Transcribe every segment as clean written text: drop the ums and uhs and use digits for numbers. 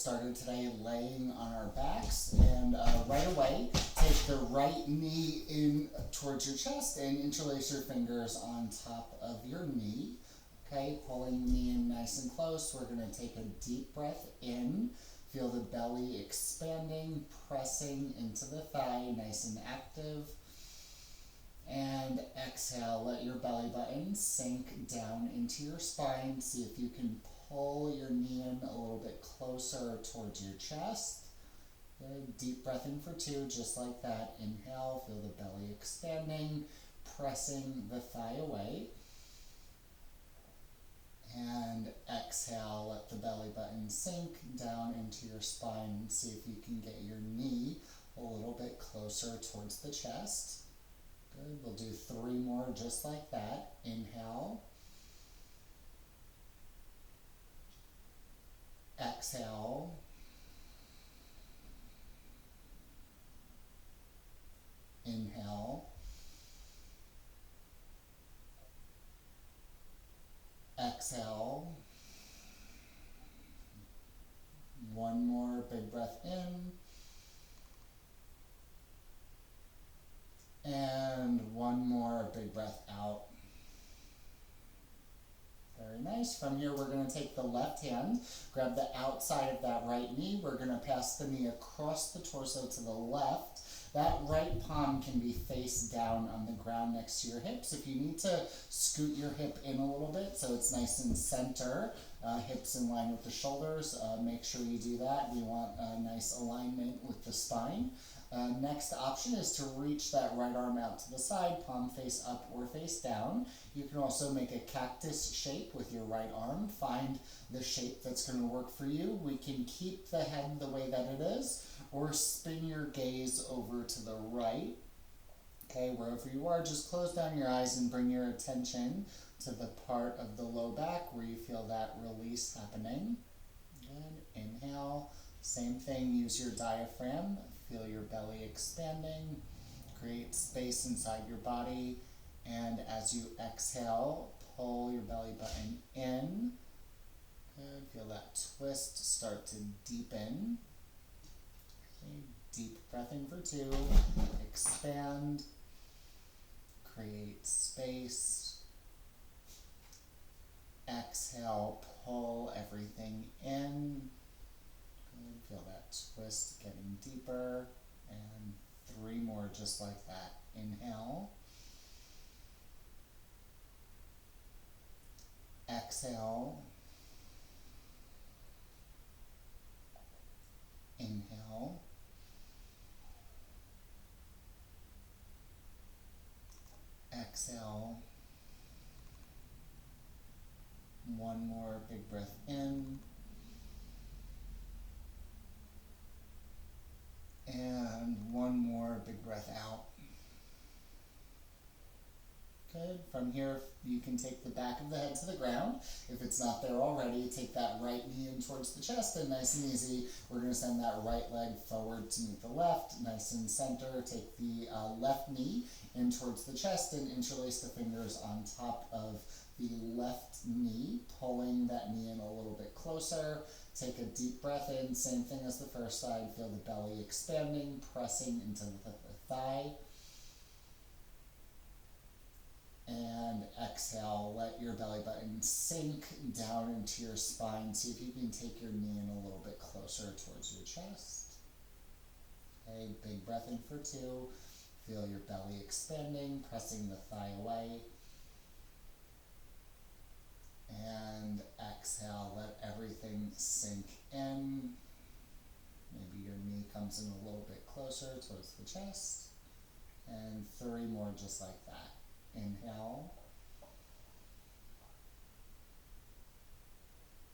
started today laying on our backs, and right away take the right knee in towards your chest and interlace your fingers on top of your knee. Okay, pulling the knee in nice and close. We're going to take a deep breath in. Feel the belly expanding, pressing into the thigh, nice and active. And exhale, let your belly button sink down into your spine. See if you can pull your knee in a little bit closer towards your chest. Good. Deep breath in for 2, just like that. Inhale, feel the belly expanding, pressing the thigh away. And exhale, let the belly button sink down into your spine. See if you can get your knee a little bit closer towards the chest. Good. We'll do 3 more just like that. Inhale. Exhale. Inhale. Exhale. 1 more big breath in. And 1 more big breath out. Very nice. From here, we're going to take the left hand, grab the outside of that right knee. We're going to pass the knee across the torso to the left. That right palm can be face down on the ground next to your hips. If you need to scoot your hip in a little bit so it's nice and center, hips in line with the shoulders, make sure you do that. We want a nice alignment with the spine. Next option is to reach that right arm out to the side, palm face up or face down. You can also make a cactus shape with your right arm. Find the shape that's going to work for you. We can keep the head the way that it is, or spin your gaze over to the right. Okay, wherever you are, just close down your eyes and bring your attention to the part of the low back where you feel that release happening. Good. Inhale. Same thing, use your diaphragm. Feel your belly expanding. Create space inside your body. And as you exhale, pull your belly button in. Good. Feel that twist start to deepen. Okay. Deep breath in for 2. Expand. Create space. Exhale, pull everything in. Good. Feel that twist getting deeper. And 3 more just like that. Inhale. Exhale. Inhale. Exhale. 1 more big breath in. And 1 more big breath out. Good. From here, you can take the back of the head to the ground. If it's not there already, take that right knee in towards the chest, and nice and easy, we're going to send that right leg forward to meet the left, nice and center. Take the left knee in towards the chest and interlace the fingers on top of the left knee, pulling that knee in a little bit closer. Take a deep breath in, same thing as the first side. Feel the belly expanding, pressing into the thigh. And exhale, let your belly button sink down into your spine. See if you can take your knee in a little bit closer towards your chest. Okay, big breath in for 2. Feel your belly expanding, pressing the thigh away. And exhale, let everything sink in. Maybe your knee comes in a little bit closer towards the chest. And 3 more just like that. Inhale.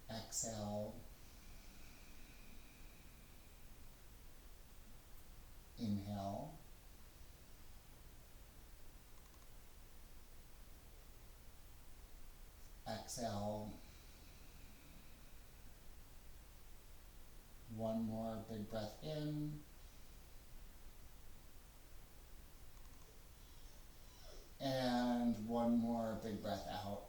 Exhale. Inhale. Exhale. 1 more big breath in. And 1 more big breath out.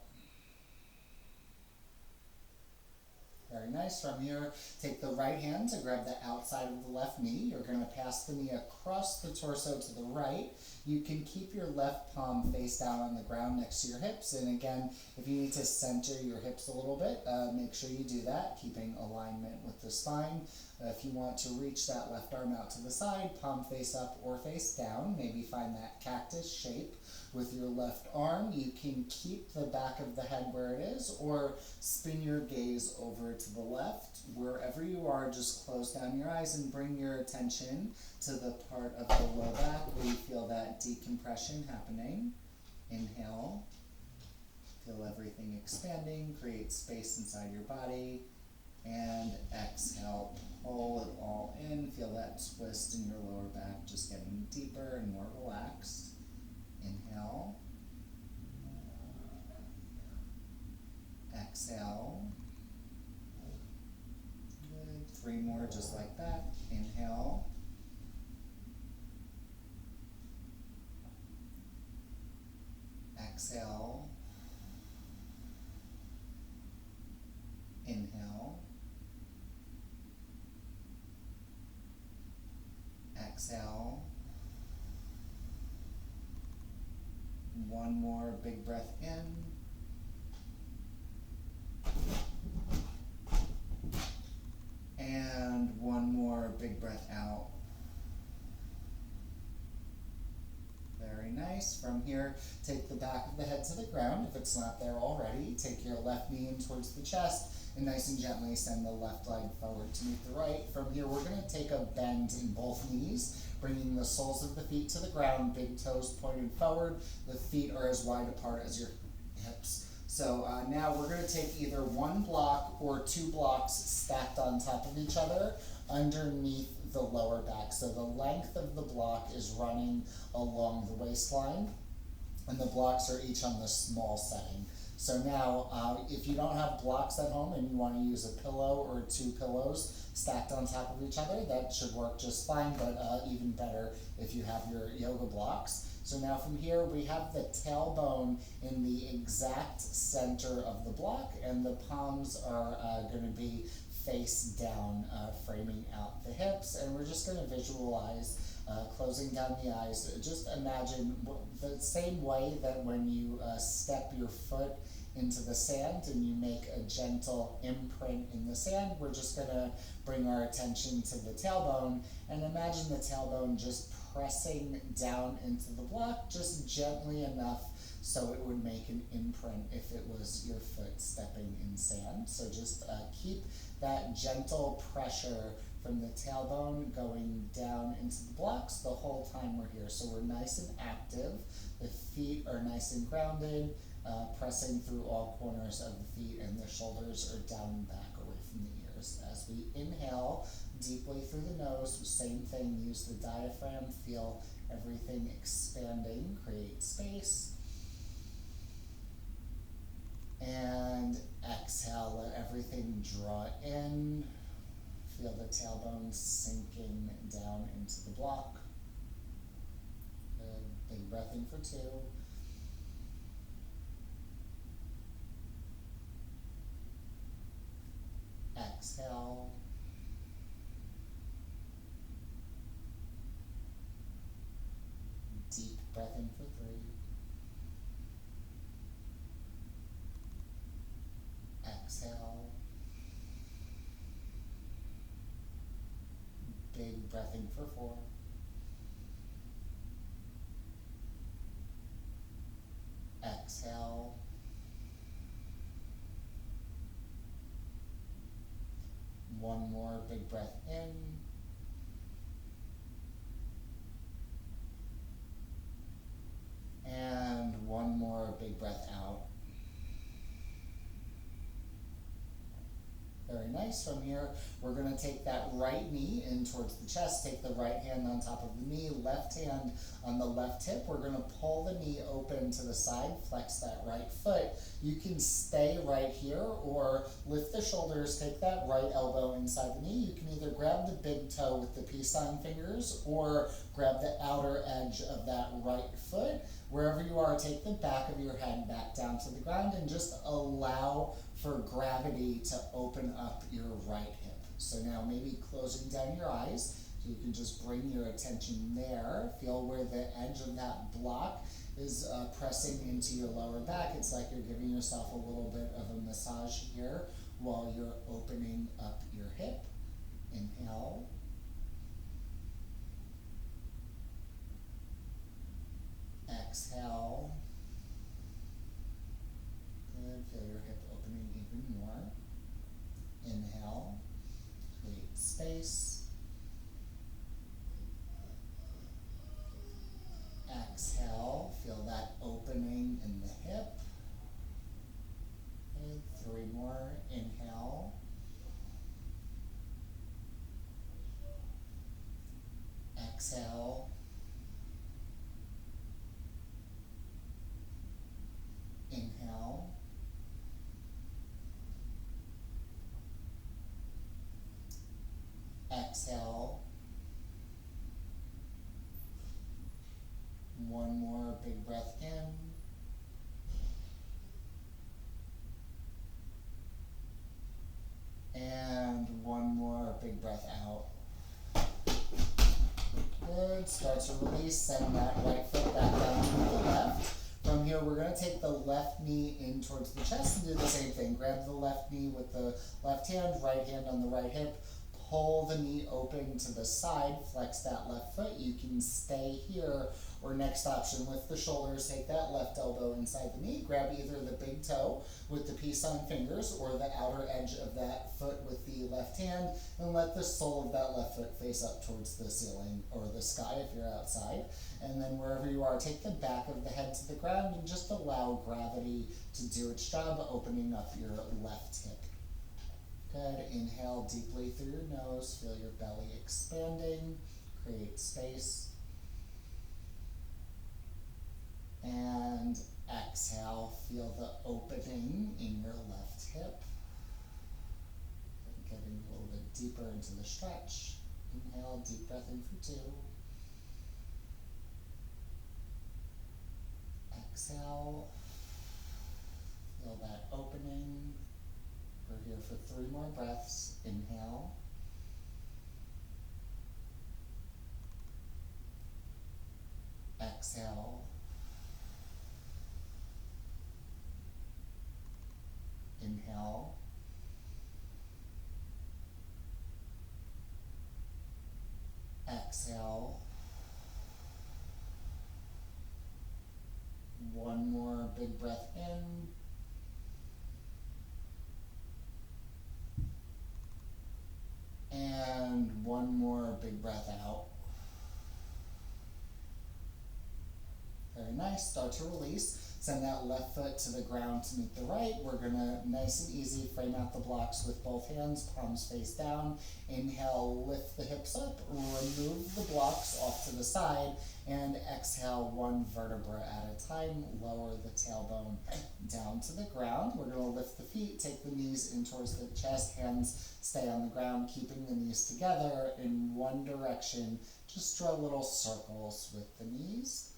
Very nice. nice. From here, take the right hand to grab the outside of the left knee. You're going to pass the knee across the torso to the right. You can keep your left palm face down on the ground next to your hips. And again, if you need to center your hips a little bit, make sure you do that, keeping alignment with the spine. If you want to reach that left arm out to the side, palm face up or face down, maybe find that cactus shape with your left arm. You can keep the back of the head where it is or spin your gaze over to the left. Wherever you are, just close down your eyes and bring your attention to the part of the low back where you feel that decompression happening. Inhale, feel everything expanding, create space inside your body. And exhale, pull it all in, feel that twist in your lower back just getting deeper and more relaxed. Inhale, exhale, good, 3 more just like that. Inhale, exhale, inhale, exhale. 1 more big breath in. And 1 more big breath out. Very nice. From here, take the back of the head to the ground. If it's not there already, take your left knee in towards the chest and nice and gently send the left leg forward to meet the right. From here, we're going to take a bend in both knees, bringing the soles of the feet to the ground, big toes pointed forward. The feet are as wide apart as your hips. So now we're going to take either 1 block or 2 blocks stacked on top of each other underneath the lower back. So the length of the block is running along the waistline, and the blocks are each on the small setting. So now, if you don't have blocks at home and you want to use a pillow or 2 pillows stacked on top of each other, that should work just fine, but even better if you have your yoga blocks. So now from here, we have the tailbone in the exact center of the block, and the palms are going to be face down, framing out the hips, and we're just going to visualize closing down the eyes. Just imagine the same way that when you step your foot into the sand and you make a gentle imprint in the sand, we're just going to bring our attention to the tailbone and imagine the tailbone just pressing down into the block just gently enough so it would make an imprint if it was your foot stepping in sand. So just keep that gentle pressure from the tailbone going down into the blocks the whole time we're here. So we're nice and active. The feet are nice and grounded, pressing through all corners of the feet, and the shoulders are down and back away from the ears. As we inhale deeply through the nose, same thing, use the diaphragm, feel everything expanding, create space. And exhale, let everything draw in. Feel the tailbone sinking down into the block. Good. Big breath in for 2. Exhale. Deep breath in for 3. Exhale. Big breath in for 4. Exhale. One more big breath in. And one more big breath out. Very nice. From here, we're going to take that right knee in towards the chest, take the right hand on top of the knee, left hand on the left hip. We're going to pull the knee open to the side, flex that right foot. You can stay right here or lift the shoulders, take that right elbow inside the knee. You can either grab the big toe with the peace sign fingers or grab the outer edge of that right foot. Wherever you are, take the back of your head back down to the ground and just allow for gravity to open up your right hip. So now maybe closing down your eyes, so you can just bring your attention there. Feel where the edge of that block is pressing into your lower back. It's like you're giving yourself a little bit of a massage here while you're opening up your hip. Inhale. Exhale. Good. Feel your hip opening even more. Inhale. Create space. Exhale. Feel that opening in the hip. Good. 3 more. Inhale. Exhale. Inhale. Exhale. 1 more big breath in. And 1 more big breath out. Good. Start to release. Send that right foot back down to the left. From here, we're going to take the left knee in towards the chest and do the same thing. Grab the left knee with the left hand on the right hip. Pull the knee open to the side, flex that left foot. You can stay here, or next option, lift the shoulders, take that left elbow inside the knee, grab either the big toe with the peace-sign fingers or the outer edge of that foot with the left hand, and let the sole of that left foot face up towards the ceiling or the sky if you're outside. And then wherever you are, take the back of the head to the ground and just allow gravity to do its job, opening up your left hip. Good. Inhale deeply through your nose. Feel your belly expanding. Create space. And exhale. Feel the opening in your left hip. Getting a little bit deeper into the stretch. Inhale, deep breath in for 2. Exhale. Feel that opening. We're here for 3 more breaths. Inhale. Exhale. Inhale. Exhale. 1 more big breath in. And 1 more big breath out. Very nice. Start to release. Send that left foot to the ground to meet the right. We're going to, nice and easy, frame out the blocks with both hands, palms face down. Inhale, lift the hips up, remove the blocks off to the side, and exhale 1 vertebra at a time. Lower the tailbone down to the ground. We're going to lift the feet, take the knees in towards the chest, hands stay on the ground, keeping the knees together in one direction. Just draw little circles with the knees.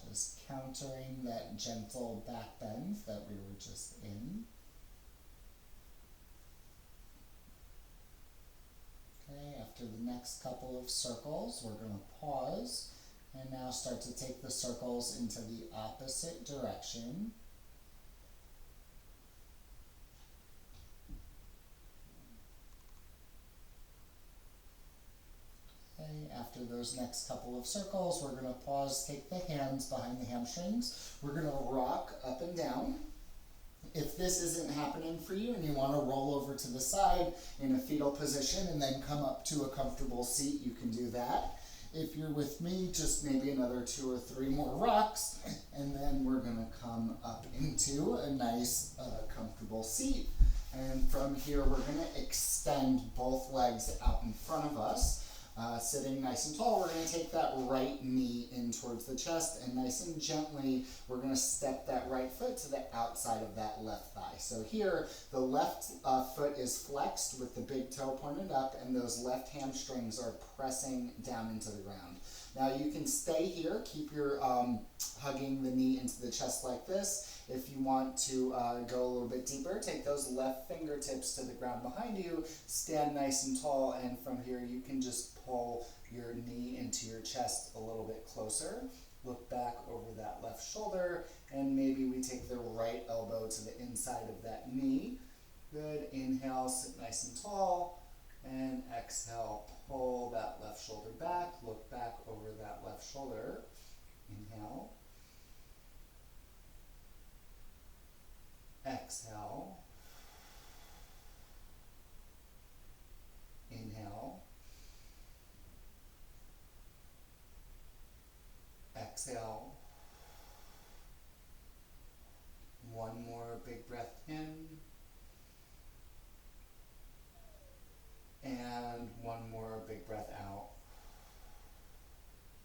Just countering that gentle back bend that we were just in. Okay, after the next couple of circles, we're going to pause and now start to take the circles into the opposite direction. Okay, after those next couple of circles, we're going to pause, take the hands behind the hamstrings. We're going to rock up and down. If this isn't happening for you and you want to roll over to the side in a fetal position and then come up to a comfortable seat, you can do that. If you're with me, just maybe another 2 or 3 more rocks, and then we're going to come up into a nice, comfortable seat. And from here, we're going to extend both legs out in front of us. Sitting nice and tall, we're going to take that right knee in towards the chest, and nice and gently, we're going to step that right foot to the outside of that left thigh. So here, the left foot is flexed with the big toe pointed up, and those left hamstrings are pressing down into the ground. Now you can stay here, keep your hugging the knee into the chest like this. If you want to go a little bit deeper, take those left fingertips to the ground behind you, stand nice and tall, and from here you can just pull your knee into your chest a little bit closer. Look back over that left shoulder, and maybe we take the right elbow to the inside of that knee. Good. Inhale, sit nice and tall, and exhale, pull that left shoulder back. Look back over that left shoulder. Inhale. Exhale. Inhale. Exhale. One more big breath in. And one more big breath out.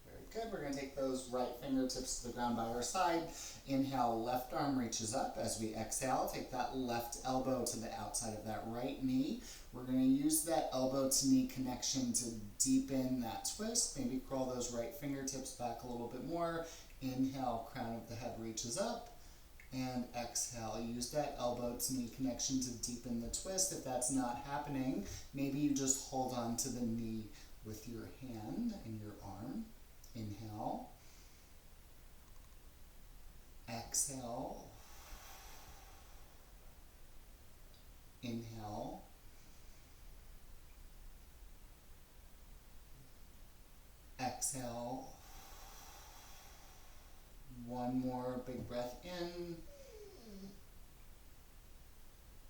Very good. We're going to take those right fingertips to the ground by our side. Inhale, left arm reaches up. As we exhale, take that left elbow to the outside of that right knee. We're going to use that elbow to knee connection to deepen that twist. Maybe curl those right fingertips back a little bit more. Inhale, crown of the head reaches up. And exhale. Use that elbow to knee connection to deepen the twist. If that's not happening, maybe you just hold on to the knee with your hand and your arm. Inhale. Exhale. Inhale. Exhale. One more big breath in.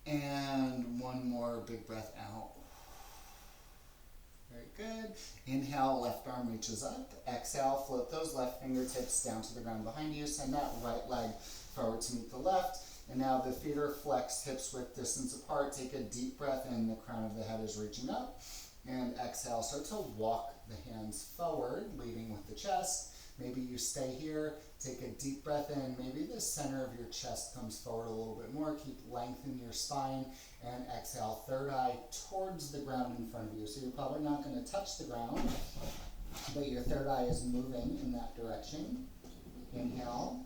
And one more big breath out. Very good. Inhale, left arm reaches up. Exhale, float those left fingertips down to the ground behind you. Send that right leg forward to meet the left. And now the feet are flexed, hips width distance apart. Take a deep breath in. The crown of the head is reaching up. And exhale, start to walk the hands forward, leading with the chest. Maybe you stay here, take a deep breath in. Maybe the center of your chest comes forward a little bit more. Keep length in your spine. And exhale, third eye towards the ground in front of you. So you're probably not going to touch the ground, but your third eye is moving in that direction. Inhale.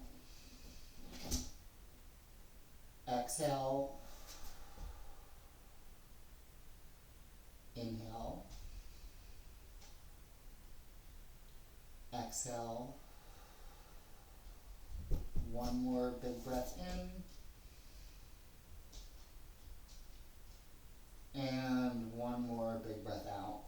Exhale. Inhale. Exhale. One more big breath in. And one more big breath out.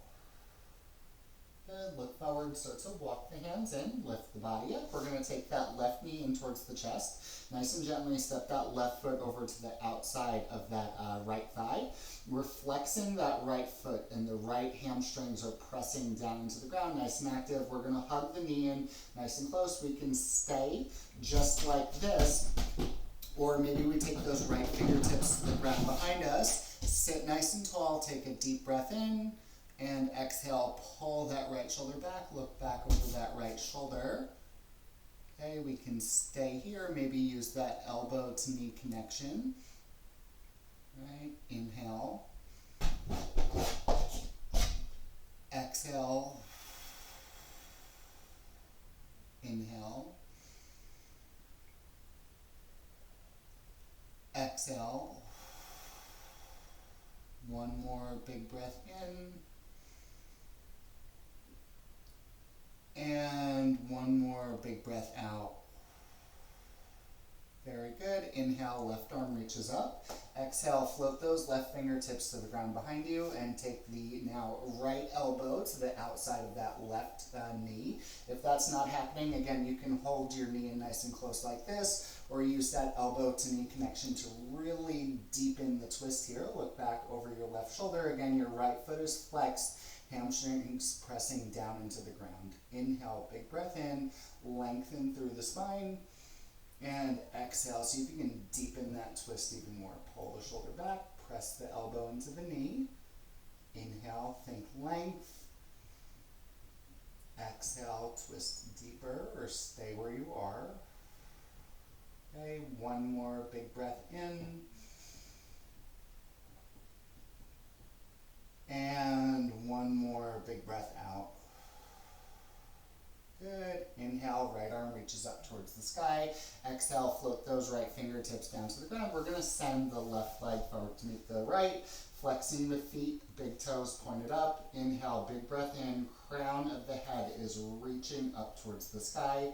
Good. Look forward, start to walk the hands in, lift the body up. We're going to take that left knee in towards the chest. Nice and gently step that left foot over to the outside of that right thigh. We're flexing that right foot and the right hamstrings are pressing down into the ground, nice and active. We're going to hug the knee in nice and close. We can stay just like this, or maybe we take those right fingertips to the ground behind us. Sit nice and tall, take a deep breath in. And exhale, pull that right shoulder back, look back over that right shoulder. Okay, we can stay here, maybe use that elbow to knee connection. Right, inhale. Exhale. Inhale. Exhale. One more big breath in. And one more big breath out. Very good. Inhale, left arm reaches up. Exhale, float those left fingertips to the ground behind you and take the now right elbow to the outside of that left knee. If that's not happening, again, you can hold your knee in nice and close like this, or use that elbow to knee connection to really deepen the twist here. Look back over your left shoulder. Again, your right foot is flexed. Hamstrings pressing down into the ground. Inhale, big breath in, lengthen through the spine, and exhale. See if you can deepen that twist even more. Pull the shoulder back, press the elbow into the knee. Inhale, think length. Exhale, twist deeper or stay where you are. Okay, one more big breath in. And one more big breath out. toes, right fingertips down to the ground. We're gonna send the left leg forward to meet the right, flexing the feet, big toes pointed up. Inhale, big breath in, crown of the head is reaching up towards the sky.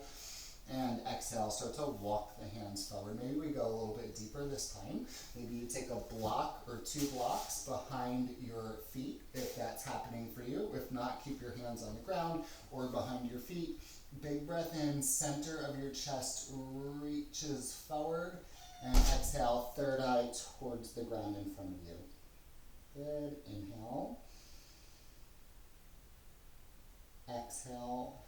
And exhale, start to walk the hands forward. Maybe we go a little bit deeper this time. Maybe you take a block or 2 blocks behind your feet if that's happening for you. If not, keep your hands on the ground or behind your feet. Big breath in, center of your chest reaches forward. And exhale, third eye towards the ground in front of you. Good. Inhale. Exhale.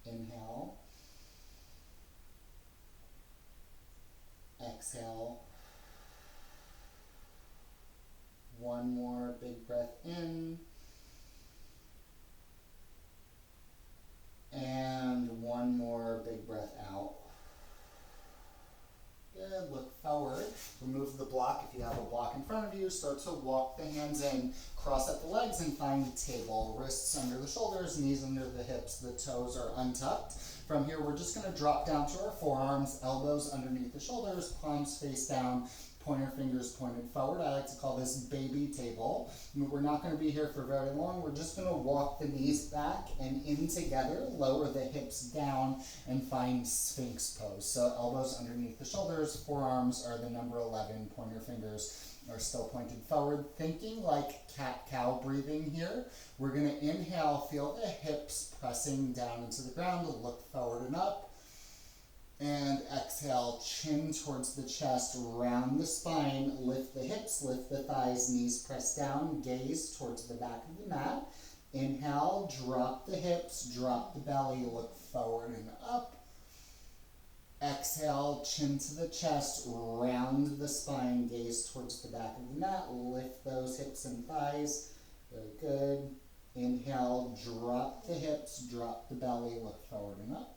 Inhale. Exhale. One more big breath in. And one more big breath out. Good. Look forward. Remove the block if you have a block in front of you. Start to walk the hands in. Cross up the legs and find a table. Wrists under the shoulders, knees under the hips. The toes are untucked. From here, we're just going to drop down to our forearms, elbows underneath the shoulders, palms face down, pointer fingers pointed forward. I like to call this baby table. We're not going to be here for very long. We're just going to walk the knees back and in together, lower the hips down, and find Sphinx pose. So elbows underneath the shoulders, forearms are the number 11, pointer fingers are still pointed forward. Thinking like cat-cow breathing here. We're going to inhale, feel the hips pressing down into the ground, look forward and up. And exhale, chin towards the chest, round the spine, lift the hips, lift the thighs, knees press down, gaze towards the back of the mat. Inhale, drop the hips, drop the belly, look forward and up. Exhale, chin to the chest, round the spine, gaze towards the back of the mat, lift those hips and thighs. Very good. Inhale, drop the hips, drop the belly, look forward and up.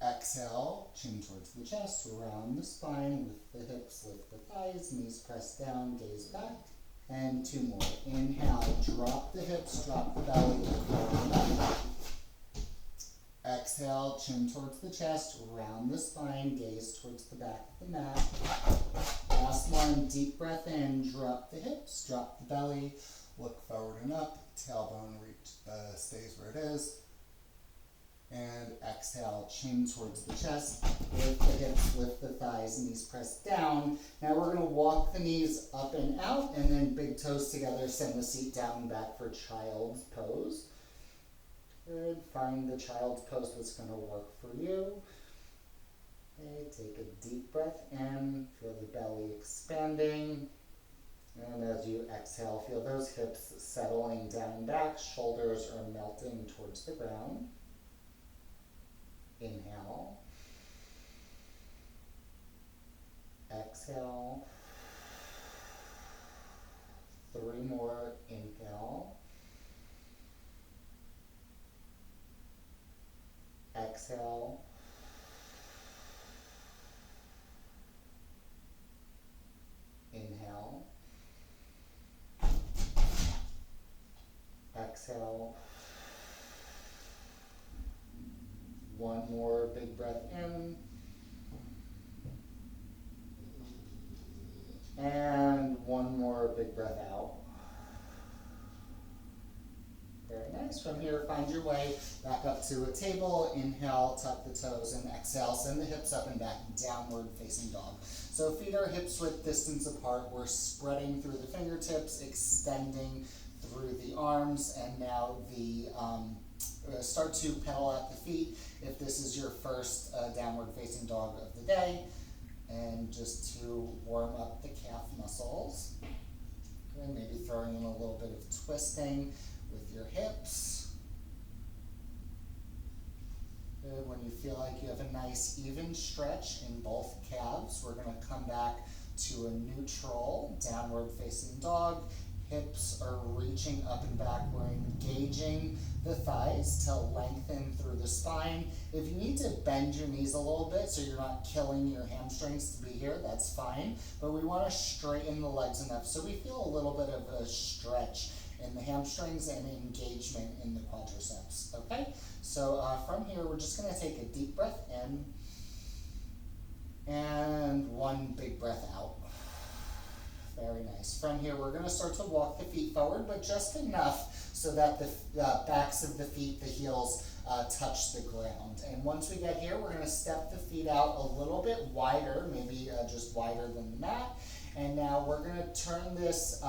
Exhale, chin towards the chest, round the spine, lift the hips, lift the thighs, knees press down, gaze back. And 2 more. Inhale, drop the hips, drop the belly, look forward and up. Exhale, chin towards the chest, round the spine, gaze towards the back of the mat. Last one, deep breath in, drop the hips, drop the belly, look forward and up. Tailbone stays where it is. And exhale, chin towards the chest, lift the hips, lift the thighs, knees pressed down. Now we're going to walk the knees up and out, and then big toes together, send the seat down and back for child's pose. Good. Find the child's pose that's going to work for you. Okay, take a deep breath in, feel the belly expanding. And as you exhale, feel those hips settling down and back, shoulders are melting towards the ground. Inhale. Exhale. 3 more. Inhale. Exhale. Inhale. Exhale. 1 more big breath in. And 1 more big breath out. Very nice. From here, find your way back up to a table. Inhale, tuck the toes, and exhale, send the hips up and back, downward facing dog. So feet are hips width distance apart. We're spreading through the fingertips, extending through the arms, and now the start to pedal out the feet if this is your first downward facing dog of the day, and just to warm up the calf muscles. And maybe throwing in a little bit of twisting with your hips. Good. When you feel like you have a nice even stretch in both calves, we're going to come back to a neutral downward facing dog. Hips are reaching up and back. We're engaging the thighs to lengthen through the spine. If you need to bend your knees a little bit so you're not killing your hamstrings to be here, that's fine. But we want to straighten the legs enough so we feel a little bit of a stretch in the hamstrings and engagement in the quadriceps, okay? So from here, we're just gonna take a deep breath in and one big breath out. Very nice. From here, we're gonna start to walk the feet forward, but just enough so that the backs of the feet, the heels, touch the ground. And once we get here, we're gonna step the feet out a little bit wider, maybe just wider than the mat. And now we're going to turn this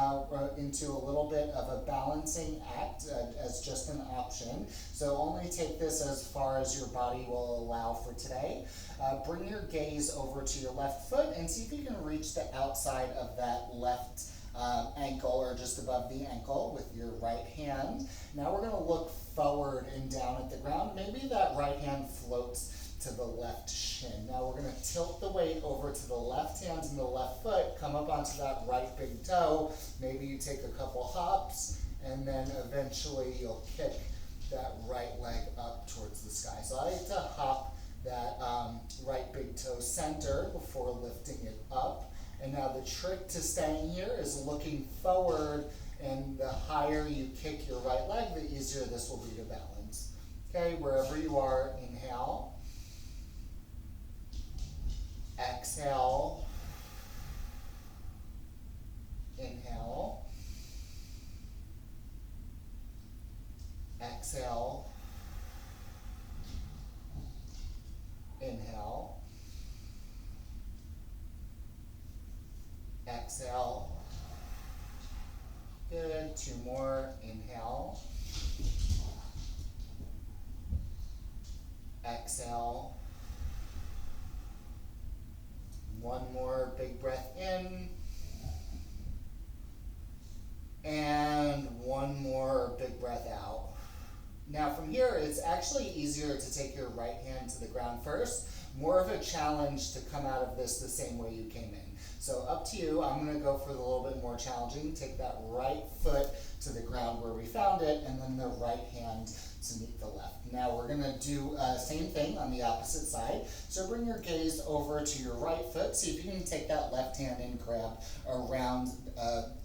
into a little bit of a balancing act as just an option. So only take this as far as your body will allow for today. Bring your gaze over to your left foot and see if you can reach the outside of that left ankle or just above the ankle with your right hand. Now we're going to look forward and down at the ground. Maybe that right hand floats to the left shin. Now we're going to tilt the weight over to the left hand and the left foot, come up onto that right big toe. Maybe you take a couple hops and then eventually you'll kick that right leg up towards the sky. So I like to hop that right big toe center before lifting it up. And now the trick to staying here is looking forward, and the higher you kick your right leg, the easier this will be to balance. Okay, wherever you are, inhale. Exhale, inhale, exhale, inhale, exhale, good, 2 more, inhale, exhale, 1 more big breath in, and 1 more big breath out. Now from here, it's actually easier to take your right hand to the ground first, more of a challenge to come out of this the same way you came in. So up to you. I'm going to go for the little bit more challenging. Take that right foot to the ground where we found it, and then the right hand to meet the left. Now we're going to do same thing on the opposite side. So bring your gaze over to your right foot. See if you can take that left hand and grab around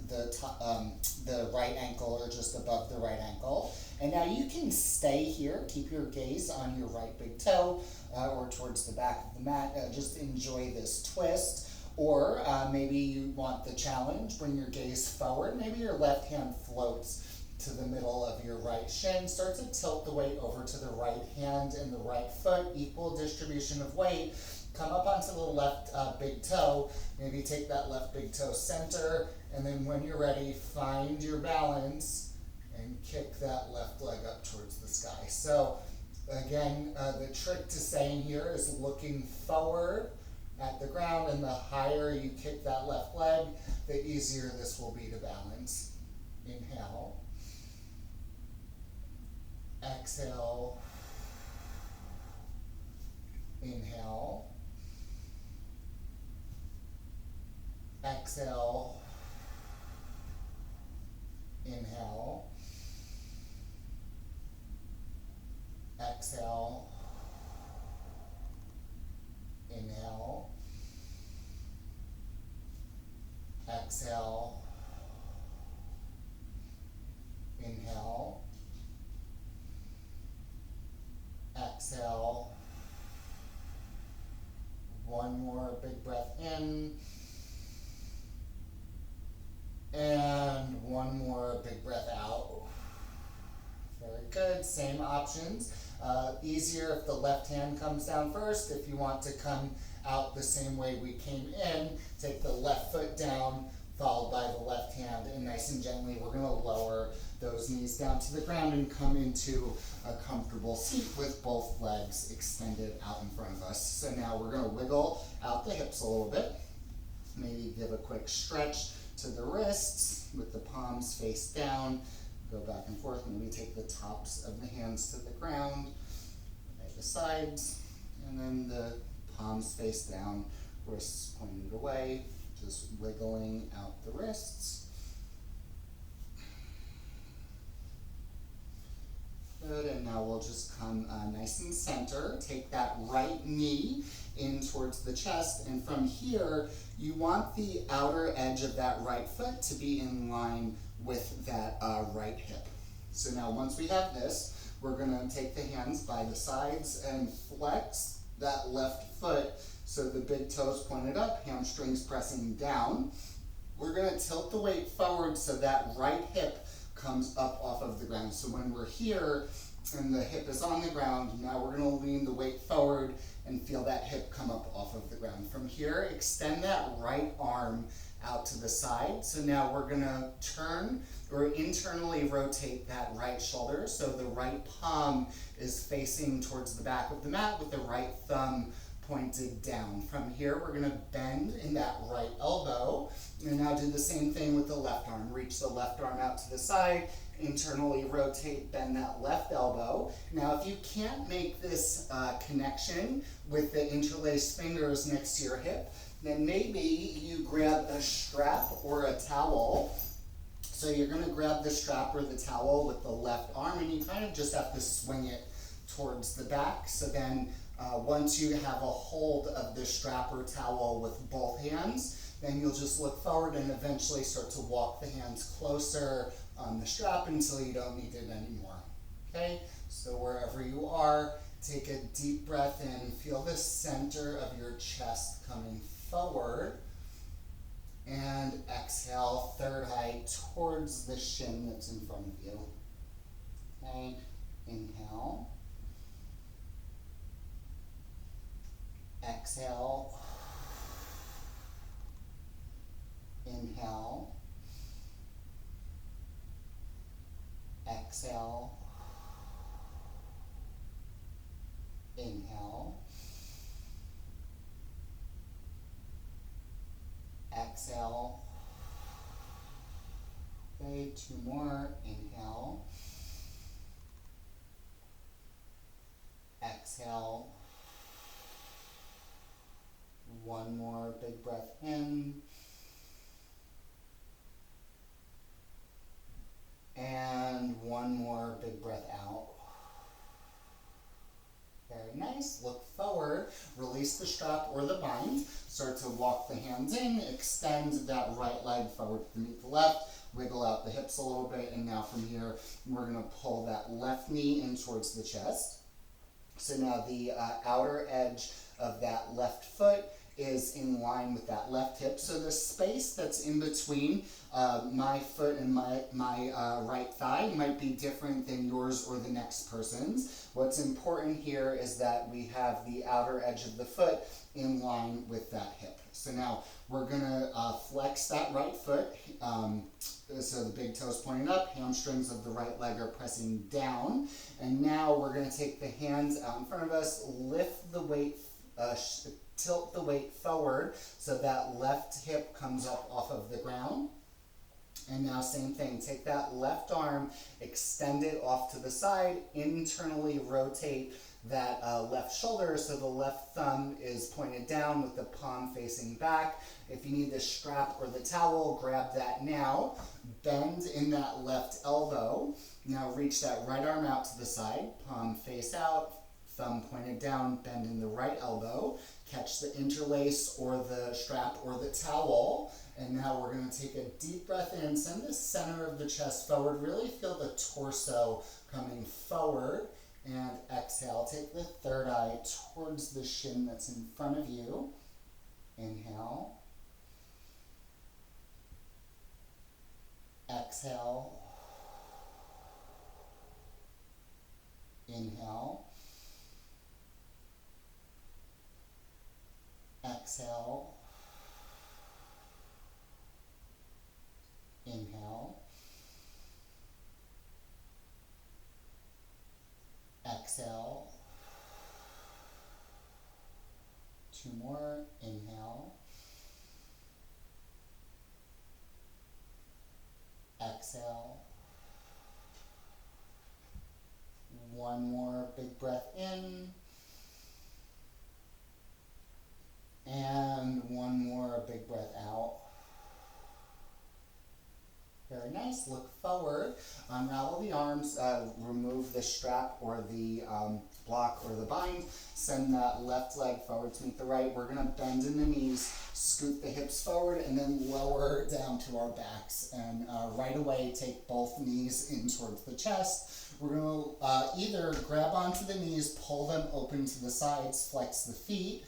the right ankle or just above the right ankle. And now you can stay here. Keep your gaze on your right big toe or towards the back of the mat. Just enjoy this twist. Or maybe you want the challenge, bring your gaze forward. Maybe your left hand floats to the middle of your right shin. Start to tilt the weight over to the right hand and the right foot, equal distribution of weight. Come up onto the left big toe. Maybe take that left big toe center, and then when you're ready, find your balance and kick that left leg up towards the sky. So again, the trick to staying here is looking forward at the ground, and the higher you kick that left leg, the easier this will be to balance. Inhale. Exhale. Inhale. Exhale. Inhale. Exhale. Inhale. Exhale. Inhale. Exhale. 1 more big breath in. And 1 more big breath out. Very good. Same options. Easier if the left hand comes down first. If you want to come out the same way we came in, take the left foot down, followed by the left hand, and nice and gently we're going to lower those knees down to the ground and come into a comfortable seat with both legs extended out in front of us. So now we're going to wiggle out the hips a little bit. Maybe give a quick stretch to the wrists with the palms face down. Go back and forth. Maybe take the tops of the hands to the ground, by the sides, and then the palms face down, wrists pointed away, just wiggling out the wrists. Good, and now we'll just come nice and center. Take that right knee in towards the chest, and from here, you want the outer edge of that right foot to be in line with that right hip. So now once we have this, we're gonna take the hands by the sides and flex that left foot so the big toes pointed up, hamstrings pressing down. We're gonna tilt the weight forward so that right hip comes up off of the ground. So when we're here and the hip is on the ground, now we're gonna lean the weight forward and feel that hip come up off of the ground. From here, extend that right arm out to the side. So now we're gonna turn or internally rotate that right shoulder. So the right palm is facing towards the back of the mat with the right thumb pointed down. From here, we're gonna bend in that right elbow. And now do the same thing with the left arm. Reach the left arm out to the side, internally rotate, bend that left elbow. Now, if you can't make this connection with the interlaced fingers next to your hip, then maybe you grab a strap or a towel. So you're gonna grab the strap or the towel with the left arm, and you kind of just have to swing it towards the back. So then once you have a hold of the strap or towel with both hands, then you'll just look forward and eventually start to walk the hands closer on the strap until you don't need it anymore. Okay, so wherever you are, take a deep breath in, feel the center of your chest coming forward, and exhale, third eye towards the shin that's in front of you. Okay, inhale. Exhale. Inhale. Exhale. Inhale. Exhale. Okay, two more. Inhale. Exhale. One more big breath in. And one more big breath out. Very nice. Look forward, release the strap or the bind. Start to walk the hands in, extend that right leg forward to meet the left, wiggle out the hips a little bit, and now from here, we're gonna pull that left knee in towards the chest. So now the outer edge of that left foot is in line with that left hip. So the space that's in between my foot and my right thigh might be different than yours or the next person's. What's important here is that we have the outer edge of the foot in line with that hip. So now we're gonna flex that right foot. So the big toes pointing up, hamstrings of the right leg are pressing down. And now we're gonna take the hands out in front of us, lift the weight, tilt the weight forward so that left hip comes up off of the ground. And now same thing, take that left arm, extend it off to the side, internally rotate that left shoulder so the left thumb is pointed down with the palm facing back. If you need the strap or the towel, grab that now. Bend in that left elbow. Now reach that right arm out to the side, palm face out, thumb pointed down, bend in the right elbow. Catch the interlace or the strap or the towel. And now we're gonna take a deep breath in, send the center of the chest forward, really feel the torso coming forward, and exhale. Take the third eye towards the shin that's in front of you. Inhale. Exhale. Inhale. Exhale. Inhale. Exhale. Two more. Inhale. Exhale. One more big breath in. And one more big breath out. Very nice. Look forward. unravel the arms, remove the strap or the block or the bind, send that left leg forward to meet the right. We're gonna bend in the knees, scoot the hips forward, and then lower down to our backs. And right away, take both knees in towards the chest. We're gonna either grab onto the knees, pull them open to the sides, flex the feet,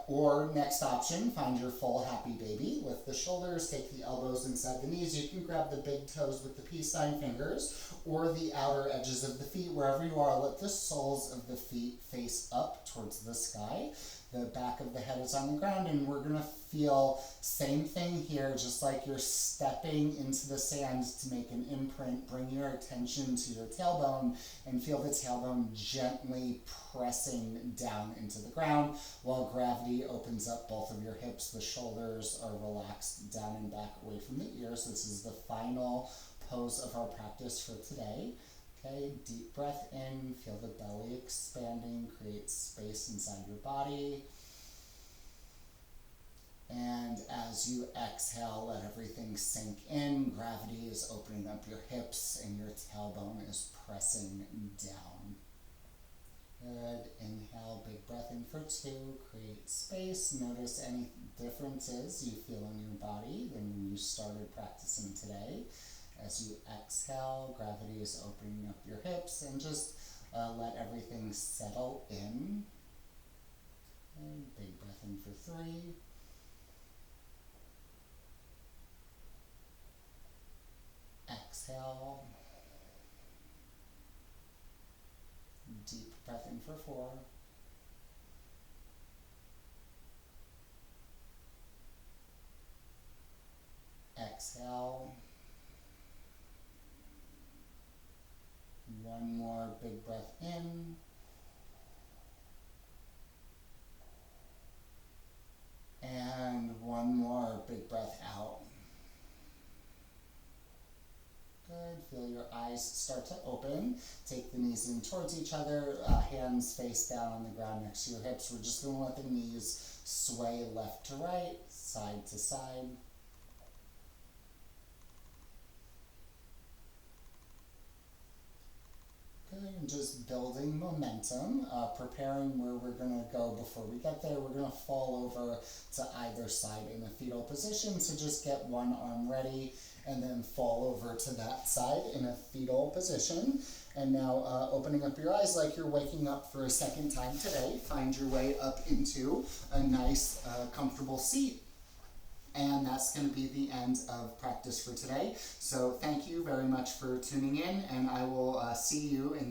or next option, find your full happy baby. Lift the shoulders, take the elbows inside the knees. You can grab the big toes with the peace sign fingers or the outer edges of the feet. Wherever you are, let the soles of the feet face up towards the sky. The back of the head is on the ground, and we're gonna feel same thing here, just like you're stepping into the sand to make an imprint. Bring your attention to your tailbone and feel the tailbone gently pressing down into the ground while gravity opens up both of your hips. The shoulders are relaxed down and back away from the ears. This is the final pose of our practice for today. Okay, deep breath in, feel the belly expanding, create space inside your body. And as you exhale, let everything sink in. Gravity is opening up your hips and your tailbone is pressing down. Good. Inhale, big breath in for 2. Create space. Notice any differences you feel in your body than when you started practicing today. As you exhale, gravity is opening up your hips, and just let everything settle in. And big breath in for 3. Exhale. Deep breath in for 4. Exhale. One more big breath in. And one more big breath out. Good. Feel your eyes start to open. Take the knees in towards each other. Hands face down on the ground next to your hips. We're just going to let the knees sway left to right, side to side. Good, and just building momentum, preparing where we're going to go before we get there. We're going to fall over to either side in a fetal position, so just get one arm ready and then fall over to that side in a fetal position. And now opening up your eyes like you're waking up for a second time today. Find your way up into a nice, comfortable seat. And that's going to be the end of practice for today. So thank you very much for tuning in, and I will see you in the